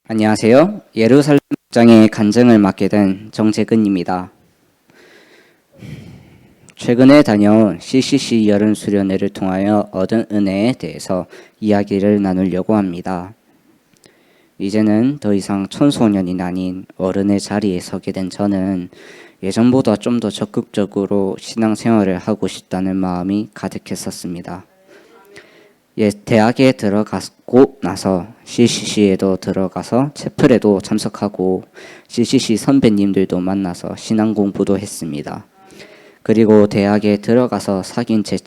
안녕하세요. 예루살렘 장의 간증을 맡게 된 정재근입니다. 최근에 다녀온 CCC 여름 수련회를 통하여 얻은 은혜에 대해서 이야기를 나누려고 합니다. 이제는 더 이상 청소년이 아닌 어른의 자리에 서게 된 저는 예전보다 좀 더 적극적으로 신앙생활을 하고 싶다는 마음이 가득했었습니다. 대학에 들어가고 나서 CCC에도 들어가서 채플에도 참석하고 CCC 선배님들도 만나서 신앙 공부도 했습니다. 그리고 대학에 들어가서 사귄 제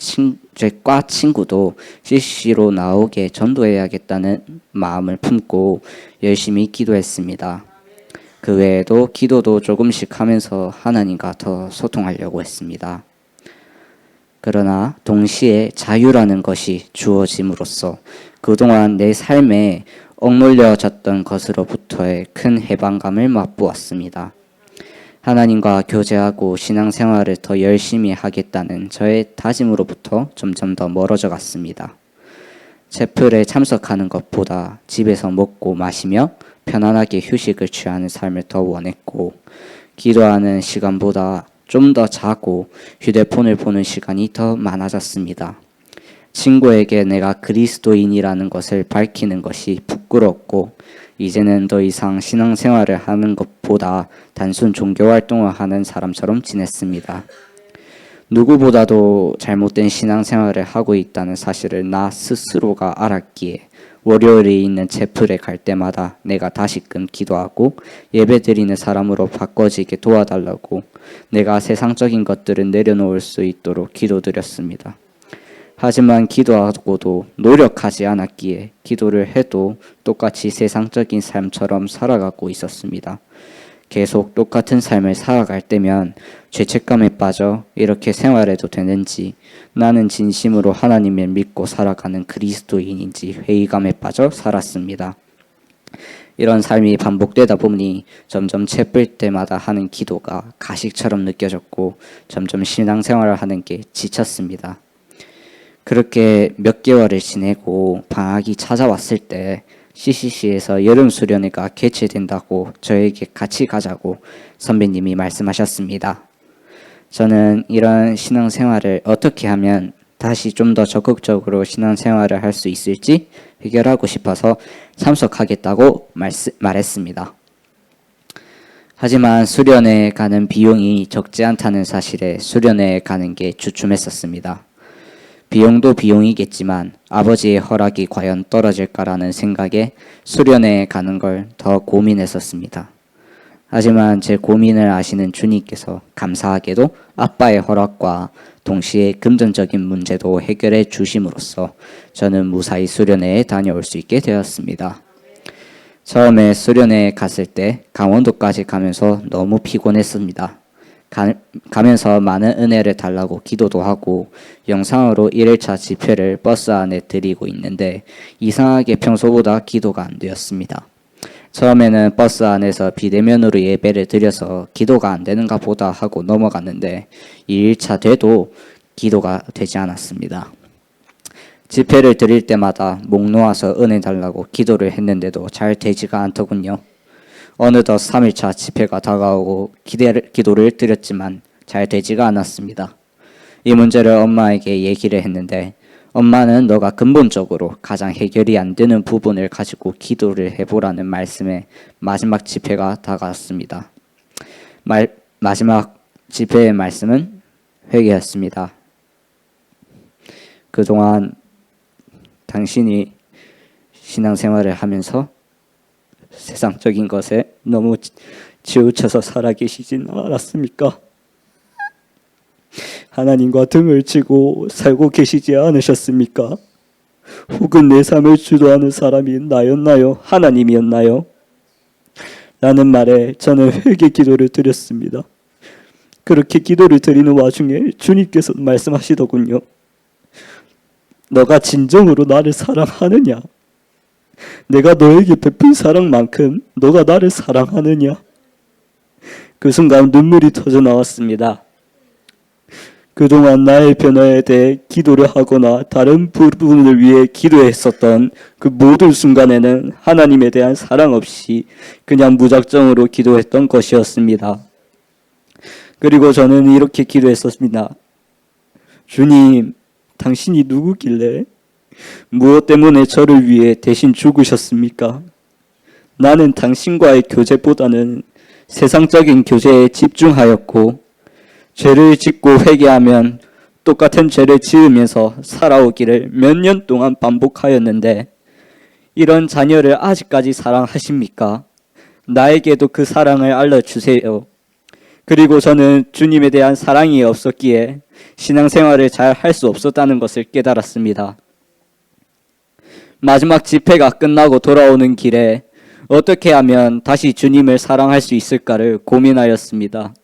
과 친구도 CCC로 나오게 전도해야겠다는 마음을 품고 열심히 기도했습니다. 그 외에도 기도도 조금씩 하면서 하나님과 더 소통하려고 했습니다. 그러나 동시에 자유라는 것이 주어짐으로써 그동안 내 삶에 억눌려졌던 것으로부터의 큰 해방감을 맛보았습니다. 하나님과 교제하고 신앙생활을 더 열심히 하겠다는 저의 다짐으로부터 점점 더 멀어져 갔습니다. 채플에 참석하는 것보다 집에서 먹고 마시며 편안하게 휴식을 취하는 삶을 더 원했고, 기도하는 시간보다 좀 더 자고 휴대폰을 보는 시간이 더 많아졌습니다. 친구에게 내가 그리스도인이라는 것을 밝히는 것이 부끄럽고, 이제는 더 이상 신앙생활을 하는 것보다 단순 종교활동을 하는 사람처럼 지냈습니다. 누구보다도 잘못된 신앙생활을 하고 있다는 사실을 나 스스로가 알았기에 월요일에 있는 채플에 갈 때마다 내가 다시금 기도하고 예배드리는 사람으로 바꿔지게 도와달라고 내가 세상적인 것들을 내려놓을 수 있도록 기도드렸습니다. 하지만 기도하고도 노력하지 않았기에 기도를 해도 똑같이 세상적인 삶처럼 살아가고 있었습니다. 계속 똑같은 삶을 살아갈 때면 죄책감에 빠져 이렇게 생활해도 되는지, 나는 진심으로 하나님을 믿고 살아가는 그리스도인인지 회의감에 빠져 살았습니다. 이런 삶이 반복되다 보니 점점 채플 때마다 하는 기도가 가식처럼 느껴졌고 점점 신앙생활을 하는 게 지쳤습니다. 그렇게 몇 개월을 지내고 방학이 찾아왔을 때 CCC에서 여름 수련회가 개최된다고 저에게 같이 가자고 선배님이 말씀하셨습니다. 저는 이런 신앙생활을 어떻게 하면 다시 좀 더 적극적으로 신앙생활을 할 수 있을지 해결하고 싶어서 참석하겠다고 말했습니다. 하지만 수련회에 가는 비용이 적지 않다는 사실에 수련회에 가는 게 주춤했었습니다. 비용도 비용이겠지만 아버지의 허락이 과연 떨어질까라는 생각에 수련회에 가는 걸 더 고민했었습니다. 하지만 제 고민을 아시는 주님께서 감사하게도 아빠의 허락과 동시에 금전적인 문제도 해결해 주심으로써 저는 무사히 수련회에 다녀올 수 있게 되었습니다. 처음에 수련회에 갔을 때 강원도까지 가면서 너무 피곤했습니다. 가면서 많은 은혜를 달라고 기도도 하고 영상으로 1일차 집회를 버스 안에 드리고 있는데 이상하게 평소보다 기도가 안 되었습니다. 처음에는 버스 안에서 비대면으로 예배를 드려서 기도가 안 되는가 보다 하고 넘어갔는데 2일차 돼도 기도가 되지 않았습니다. 집회를 드릴 때마다 목 놓아서 은혜 달라고 기도를 했는데도 잘 되지가 않더군요. 어느덧 3일차 집회가 다가오고 기도를 드렸지만 잘 되지가 않았습니다. 이 문제를 엄마에게 얘기를 했는데 엄마는 너가 근본적으로 가장 해결이 안 되는 부분을 가지고 기도를 해보라는 말씀에 마지막 집회가 다가왔습니다. 마지막 집회의 말씀은 회개였습니다. 그동안 당신이 신앙생활을 하면서 세상적인 것에 너무 치우쳐서 살아계시진 않았습니까? 하나님과 등을 치고 살고 계시지 않으셨습니까? 혹은 내 삶을 주도하는 사람이 나였나요? 하나님이었나요? 라는 말에 저는 회개 기도를 드렸습니다. 그렇게 기도를 드리는 와중에 주님께서 말씀하시더군요. 너가 진정으로 나를 사랑하느냐? 내가 너에게 베푼 사랑만큼 너가 나를 사랑하느냐? 그 순간 눈물이 터져 나왔습니다. 그동안 나의 변화에 대해 기도를 하거나 다른 부분을 위해 기도했었던 그 모든 순간에는 하나님에 대한 사랑 없이 그냥 무작정으로 기도했던 것이었습니다. 그리고 저는 이렇게 기도했었습니다. 주님, 당신이 누구길래 무엇 때문에 저를 위해 대신 죽으셨습니까? 나는 당신과의 교제보다는 세상적인 교제에 집중하였고 죄를 짓고 회개하면 똑같은 죄를 지으면서 살아오기를 몇 년 동안 반복하였는데 이런 자녀를 아직까지 사랑하십니까? 나에게도 그 사랑을 알려주세요. 그리고 저는 주님에 대한 사랑이 없었기에 신앙생활을 잘 할 수 없었다는 것을 깨달았습니다. 마지막 집회가 끝나고 돌아오는 길에 어떻게 하면 다시 주님을 사랑할 수 있을까를 고민하였습니다.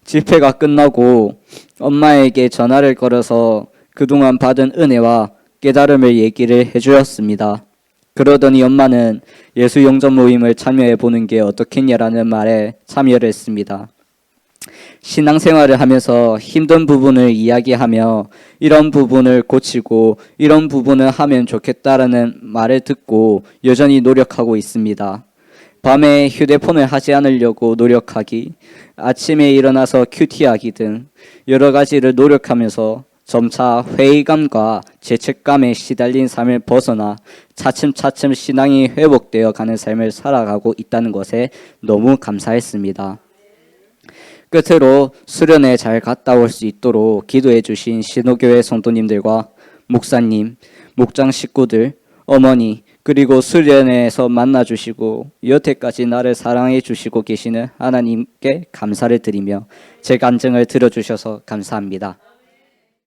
집회가 끝나고 엄마에게 전화를 걸어서 그동안 받은 은혜와 깨달음을 얘기를 해주었습니다. 그러더니 엄마는 예수 영접 모임을 참여해 보는 게 어떻겠냐라는 말에 참여를 했습니다. 신앙생활을 하면서 힘든 부분을 이야기하며 이런 부분을 고치고 이런 부분을 하면 좋겠다라는 말을 듣고 여전히 노력하고 있습니다. 밤에 휴대폰을 하지 않으려고 노력하기, 아침에 일어나서 큐티하기 등 여러 가지를 노력하면서 점차 회의감과 죄책감에 시달린 삶을 벗어나 차츰차츰 신앙이 회복되어 가는 삶을 살아가고 있다는 것에 너무 감사했습니다. 끝으로 수련회 잘 갔다 올 수 있도록 기도해 주신 신호교회 성도님들과 목사님, 목장 식구들, 어머니, 그리고 수련회에서 만나주시고 여태까지 나를 사랑해 주시고 계시는 하나님께 감사를 드리며 제 간증을 들어주셔서 감사합니다.